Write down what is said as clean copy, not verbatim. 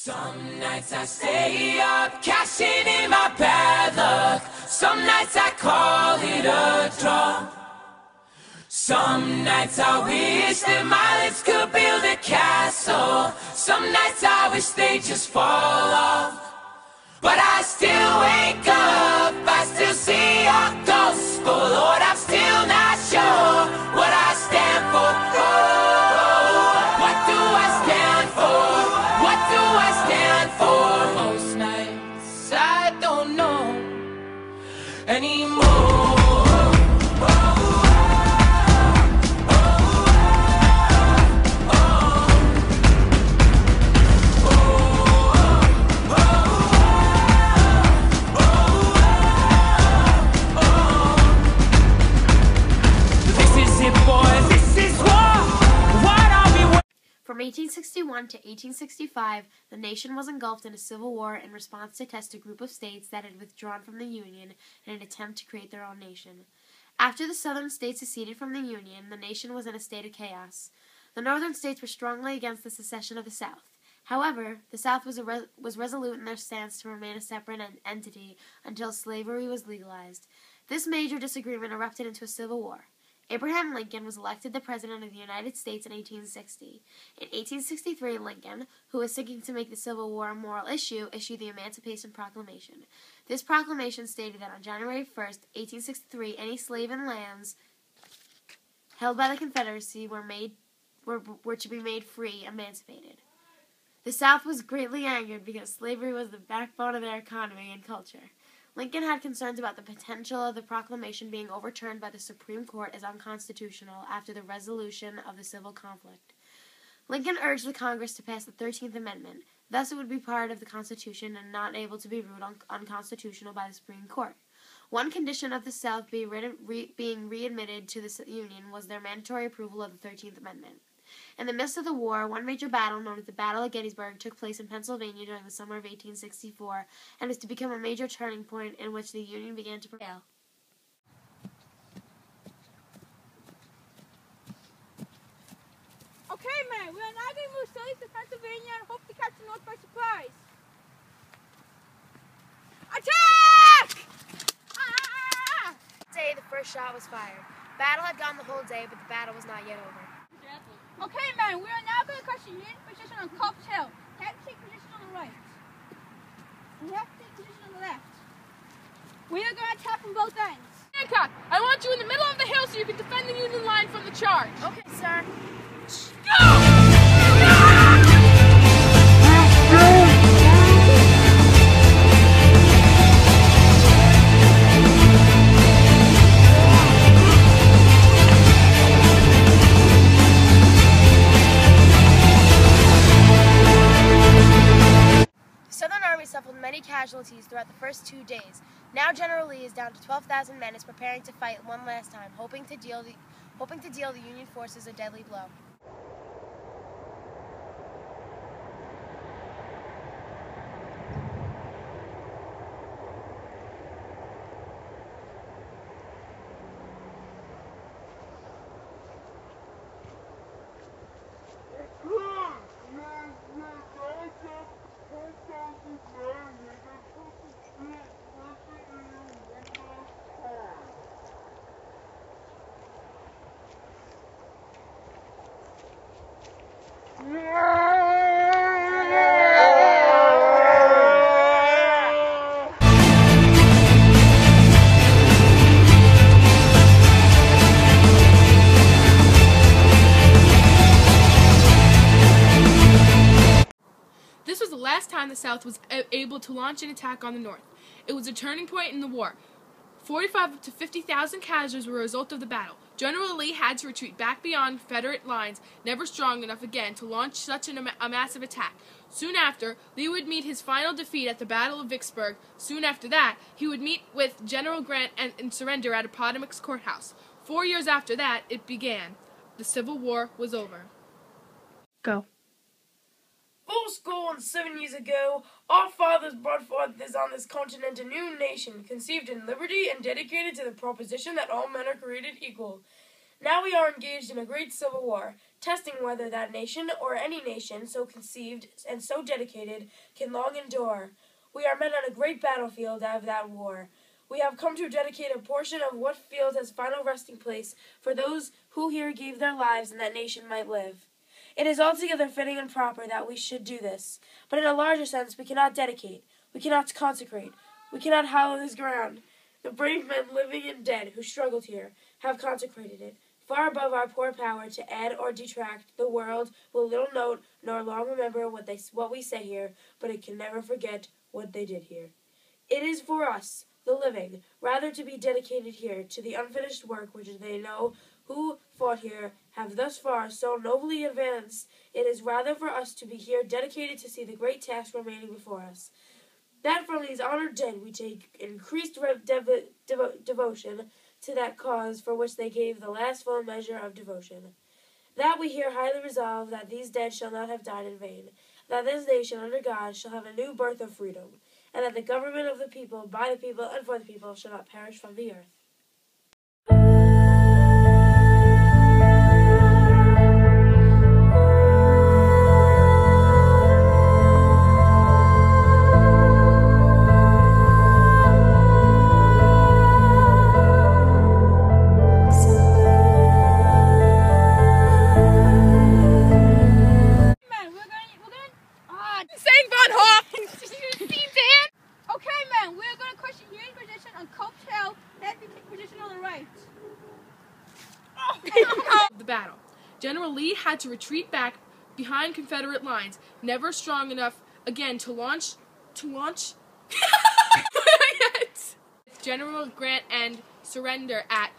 Some nights I stay up, cashing in my bad luck. Some nights I call it a draw. Some nights I wish that my lips could build a castle. Some nights I wish they just fall off. But I still wake up, I still see your gospel. Lord, I'm still not sure what I stand for. Oh, what do I stand for? What do I stand for? Most nights I don't know anymore. From 1861 to 1865, the nation was engulfed in a civil war in response to test a group of states that had withdrawn from the Union in an attempt to create their own nation. After the southern states seceded from the Union, the nation was in a state of chaos. The northern states were strongly against the secession of the South. However, the South was resolute in their stance to remain a separate entity until slavery was legalized. This major disagreement erupted into a civil war. Abraham Lincoln was elected the President of the United States in 1860. In 1863, Lincoln, who was seeking to make the Civil War a moral issue, issued the Emancipation Proclamation. This proclamation stated that on January 1st, 1863, any slave in lands held by the Confederacy were to be made free, emancipated. The South was greatly angered because slavery was the backbone of their economy and culture. Lincoln had concerns about the potential of the proclamation being overturned by the Supreme Court as unconstitutional after the resolution of the civil conflict. Lincoln urged the Congress to pass the 13th Amendment. Thus it would be part of the Constitution and not able to be ruled unconstitutional by the Supreme Court. One condition of the South being readmitted to the Union was their mandatory approval of the 13th Amendment. In the midst of the war, one major battle, known as the Battle of Gettysburg, took place in Pennsylvania during the summer of 1864 and was to become a major turning point in which the Union began to prevail. Okay, man, we are now going to move south to Pennsylvania and hope to catch the North by surprise. Attack! Ah! That day, the first shot was fired. Battle had gone the whole day, but the battle was not yet over. Okay, man, we are now going to catch the Union position on Cobb's Hill. We have to take position on the right. We have to take position on the left. We are going to attack from both ends. Hancock, I want you in the middle of the hill so you can defend the Union line from the charge. Okay, sir. Go! Suffered many casualties throughout the first 2 days. Now General Lee is down to 12,000 men and is preparing to fight one last time, hoping to deal the Union forces a deadly blow. This was the last time the South was able to launch an attack on the North. It was a turning point in the war. 45 to 50,000 casualties were a result of the battle. General Lee had to retreat back beyond Confederate lines, never strong enough again to launch such a massive attack. Soon after, Lee would meet his final defeat at the Battle of Vicksburg. Soon after that, he would meet with General Grant and surrender at Appomattox Courthouse. 4 years after that, it began. The Civil War was over. Go. Fourscore and 7 years ago, our fathers brought forth on this continent a new nation, conceived in liberty and dedicated to the proposition that all men are created equal. Now we are engaged in a great civil war, testing whether that nation or any nation so conceived and so dedicated can long endure. We are men on a great battlefield of that war. We have come to dedicate a portion of what field as final resting place for those who here gave their lives and that nation might live. It is altogether fitting and proper that we should do this, but in a larger sense we cannot dedicate, we cannot consecrate, we cannot hallow this ground. The brave men living and dead who struggled here have consecrated it. Far above our poor power to add or detract, the world will little note nor long remember what we say here, but it can never forget what they did here. It is for us, the living, rather to be dedicated here to the unfinished work which they know who fought here have thus far so nobly advanced. It is rather for us to be here dedicated to see the great task remaining before us. That from these honored dead we take increased devotion to that cause for which they gave the last full measure of devotion. That we here highly resolve that these dead shall not have died in vain, that this nation under God shall have a new birth of freedom, and that the government of the people, by the people, and for the people shall not perish from the earth. The battle. General Lee had to retreat back behind Confederate lines, never strong enough again to launch General Grant and surrender at